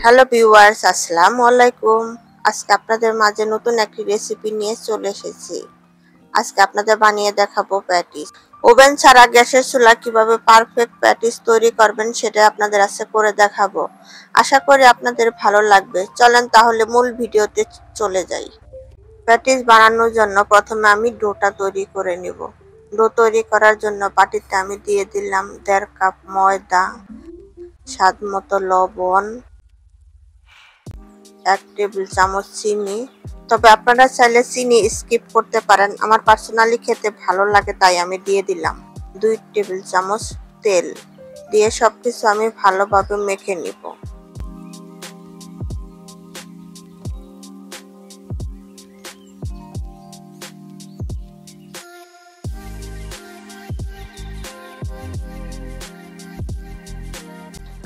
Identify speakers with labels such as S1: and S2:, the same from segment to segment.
S1: Hello viewers, আসসালামু আলাইকুম। আজকে আপনাদের মাঝে নতুন একটি রেসিপি নিয়ে চলে এসেছি। আজকে আপনাদের বানিয়ে দেখাবো প্যাটিস। ওভেন ছাড়া গ্যাসের চুলা কিভাবে পারফেক্ট প্যাটিস তৈরি করবেন সেটা আপনাদের আজকে করে দেখাবো। আশা করি আপনাদের ভালো লাগবে। চলেন তাহলে মূল ভিডিওতে চলে যাই। প্যাটিস বানানোর জন্য প্রথমে আমি ডোটা তৈরি করে নিব। ডো তৈরি করার জন্য বাটিতে আমি দিয়ে দিলাম 1.5 কাপ ময়দা, স্বাদ মতো লবণ, 1 টেবিল চামচ চিনি। তবে আপনারা চাইলে চিনি স্কিপ করতে পারেন, আমার পার্সোনালি খেতে ভালো লাগে তাই আমি দিয়ে দিলাম। 2 টেবিল চামচ তেল দিয়ে সবকিছু আমি ভালোভাবে মেখে নিব।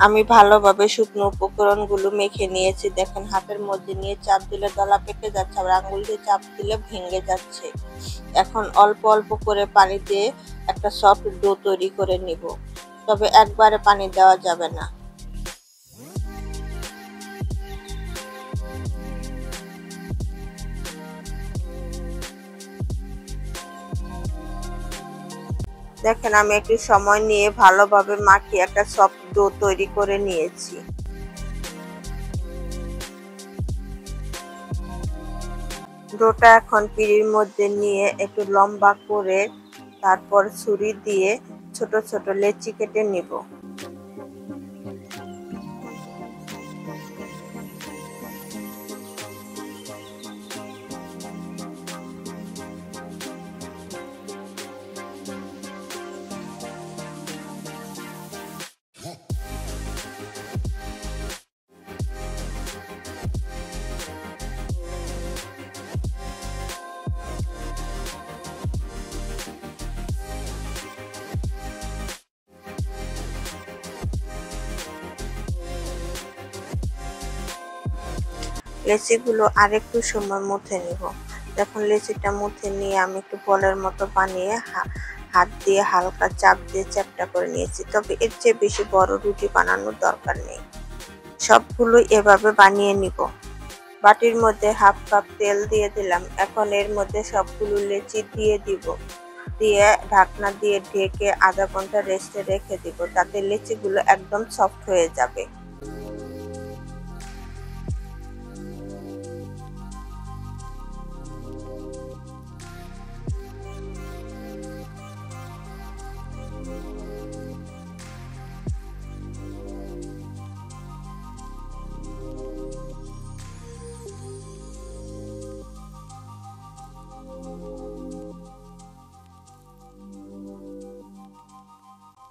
S1: আমি ভালোভাবে শুকনো উপকরণগুলো মেখে নিয়েছি। দেখেন হাতের মধ্যে নিয়ে চাপ দিলে দলা পেকে যাচ্ছে, আবার আঙুল দিয়ে চাপ দিলে ভেঙে যাচ্ছে। এখন অল্প অল্প করে পানি দিয়ে একটা সফট ডো তৈরি করে নিব, তবে একবারে পানি দেওয়া যাবে না। দেখেন আমি একটু সময় নিয়ে ভালোভাবে মাখিয়ে একটা সফট ডো তৈরি করে নিয়েছি। ডোটা এখন পিঁড়ির মধ্যে নিয়ে একটু লম্বা করে তারপর ছুরি দিয়ে ছোট ছোট লেচি কেটে নিব। লেচিগুলো আরেকটু সময় মুথে নিব। দেখুন লেচিটা মুথে নিয়ে আমি একটু বলের মতো বানিয়ে হাত দিয়ে হালকা চাপ দিয়ে চ্যাপ্টা করে নিয়েছি। তবে এর চেয়ে বেশি বড় রুটি বানানোর দরকার নেই। সবগুলোই এভাবে বানিয়ে নিব। বাটির মধ্যে 1/2 কাপ তেল দিয়ে দিলাম। এখন এর মধ্যে সবগুলো লেচি দিয়ে দিব। দিয়ে ঢাকনা দিয়ে ঢেকে আধা ঘন্টা রেস্টে রেখে দিব, তাতে লেচিগুলো একদম সফট হয়ে যাবে।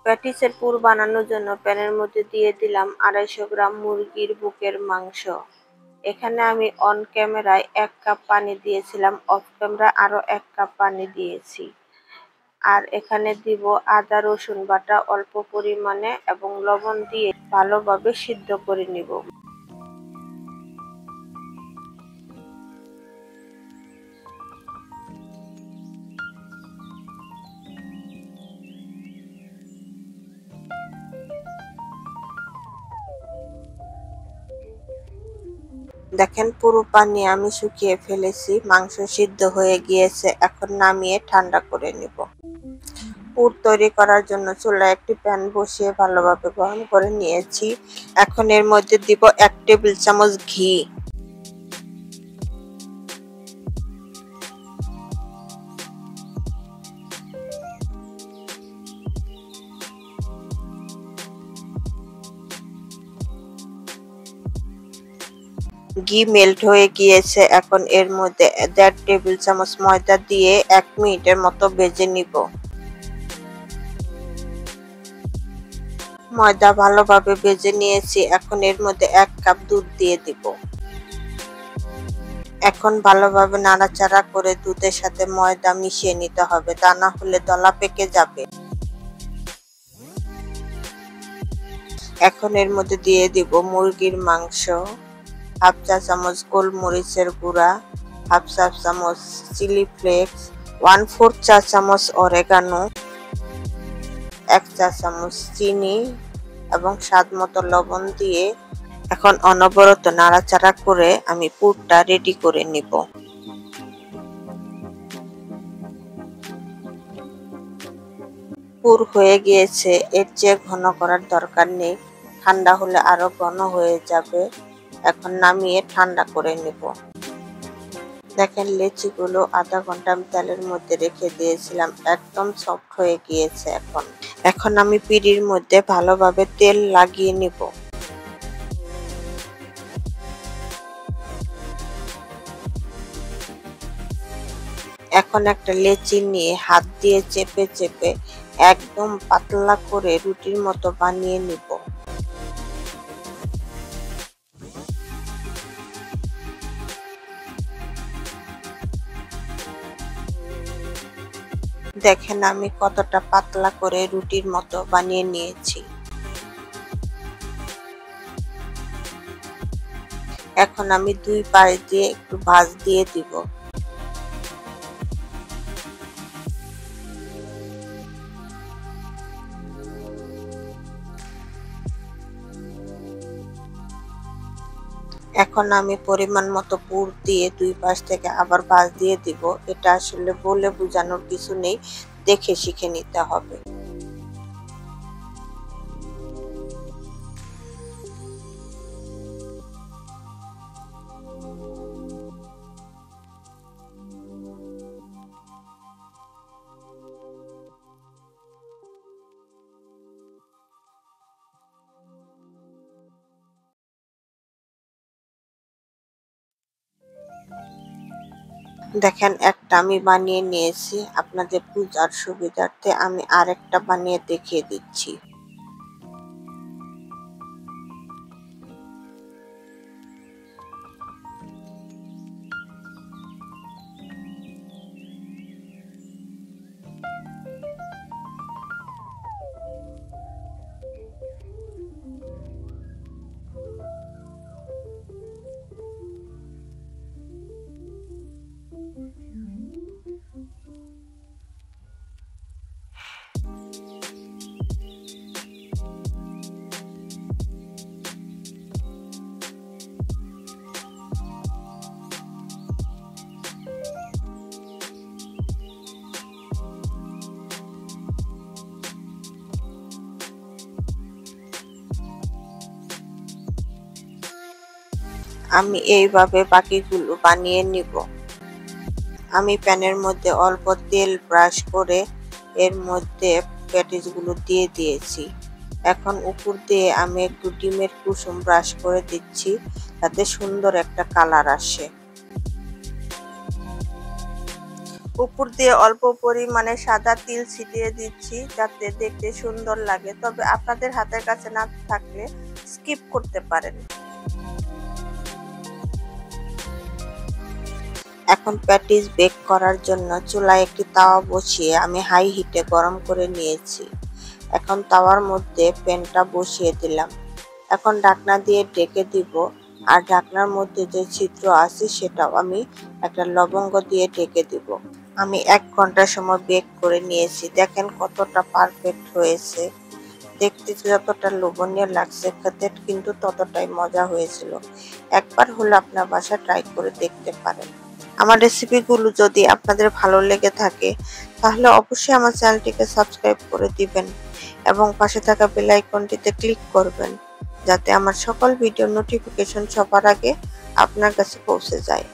S1: প্যাটিসের পুর বানানোর জন্য প্যানের মধ্যে দিয়ে দিলাম 250 গ্রাম মুরগির বুকের মাংস। এখানে আমি অন ক্যামেরায় 1 কাপ পানি দিয়েছিলাম, অফ ক্যামেরা আরো 1 কাপ পানি দিয়েছি। আর এখানে দিব আদা রসুন বাটা অল্প পরিমাণে এবং লবণ দিয়ে ভালোভাবে সিদ্ধ করে নিব। দেখেন পুরো পানি আমি শুকিয়ে ফেলেছি, মাংস সিদ্ধ হয়ে গিয়েছে। এখন নামিয়ে ঠান্ডা করে নিব। পুর তৈরি করার জন্য চুলায় একটি প্যান বসিয়ে ভালোভাবে গরম করে নিয়েছি। এখন এর মধ্যে দিব 1 টেবিল চামচ ঘি। ঘি মেল্ট হয়ে গিয়েছে। এখন এর মধ্যে 1.5 টেবিল চামচ ময়দা দিয়ে 1 মিনিটের মতো ভেজে নিব। ময়দা ভালোভাবে ভেজে নিয়েছি। এখন এর মধ্যে 1 কাপ দুধ দিয়ে দিব। এখন ভালোভাবে নাড়াচাড়া করে দুধের সাথে ময়দা মিশিয়ে নিতে হবে, তা না হলে দলা পেকে যাবে। এখন এর মধ্যে দিয়ে দিব মুরগির মাংস, 1/2 চা চামচ গোলমরিচের গুঁড়া, 1/2 চা চামচ চিলি ফ্লেক্স, 1/4 চা চামচ অরেগানো, 1 চা চামচ চিনি এবং স্বাদ মতো লবণ দিয়ে এখন অনবরত নাড়াচাড়া করে আমি পুরটা রেডি করে নিব। পুর হয়ে গিয়েছে, এর চেয়ে ঘন করার দরকার নেই, ঠান্ডা হলে আরো ঘন হয়ে যাবে। এখন নামিয়ে ঠান্ডা করে নেব। দেখেন লেচিগুলো আধা ঘন্টা আমি তেলের মধ্যে রেখে দিয়েছিলাম, একদম সফট হয়ে গিয়েছে। এখন আমি পিঁড়ির মধ্যে ভালোভাবে তেল লাগিয়ে নিব। এখন একটা লেচি নিয়ে হাত দিয়ে চেপে চেপে একদম পাতলা করে রুটির মতো বানিয়ে নিব। দেখেন আমি কতটা পাতলা করে রুটির মতো বানিয়ে নিয়েছি। এখন আমি দুই পাশ দিয়ে একটু ভাঁজ দিয়ে দিব। এখন আমি পরিমাণ মতো পুর দিয়ে দুই পাশ থেকে আবার ভাঁজ দিয়ে দিব। এটা আসলে বলে বোঝানোর কিছু নেই, দেখে শিখে নিতে হবে। দেখেন একটা আমি বানিয়ে নিয়েছি, আপনাদের বুঝার সুবিধার্থে আমি আরেকটা বানিয়ে দেখিয়ে দিচ্ছি। আমি এইভাবে বাকিগুলো বানিয়ে নিব। আমি প্যানের মধ্যে অল্প তেল ব্রাশ করে এর মধ্যে প্যাটিসগুলো দিয়ে দিয়েছি। এখন উপর দিয়ে আমি একটু ডিমের কুসুম ব্রাশ করে দিচ্ছি, তাতে সুন্দর একটা কালার আসে। উপর দিয়ে অল্প পরিমাণে সাদা তিল ছিটিয়ে দিচ্ছি, যাতে দেখতে সুন্দর লাগে। তবে আপনাদের হাতের কাছে না থাকলে স্কিপ করতে পারেন। এখন প্যাটিস বেক করার জন্য চুলায় একটি তাওয়া বসিয়ে আমি হাই হিটে গরম করে নিয়েছি। এখন তাওয়ার মধ্যে প্যানটা বসিয়ে দিলাম। এখন ঢাকনা দিয়ে ঢেকে দিব, আর ঢাকনার মধ্যে যে ছিদ্র আছে সেটাও আমি একটা লবঙ্গ দিয়ে ঢেকে দিব। আমি 1 ঘন্টা সময় বেক করে নিয়েছি। দেখেন কতটা পারফেক্ট হয়েছে, দেখতে যতটা লোভনীয় লাগছে খেতে কিন্তু ততটাই মজা হয়েছিল। একবার হলে আপনার বাসায় ট্রাই করে দেখতে পারেন। আমার রেসিপিগুলো যদি আপনাদের ভালো লেগে থাকে তাহলে অবশ্যই আমার চ্যানেলটিকে সাবস্ক্রাইব করে দিবেন এবং পাশে থাকা বেল আইকনটিতে ক্লিক করবেন, যাতে আমার সকল ভিডিও নোটিফিকেশন সবার আগে আপনার কাছে পৌঁছে যায়।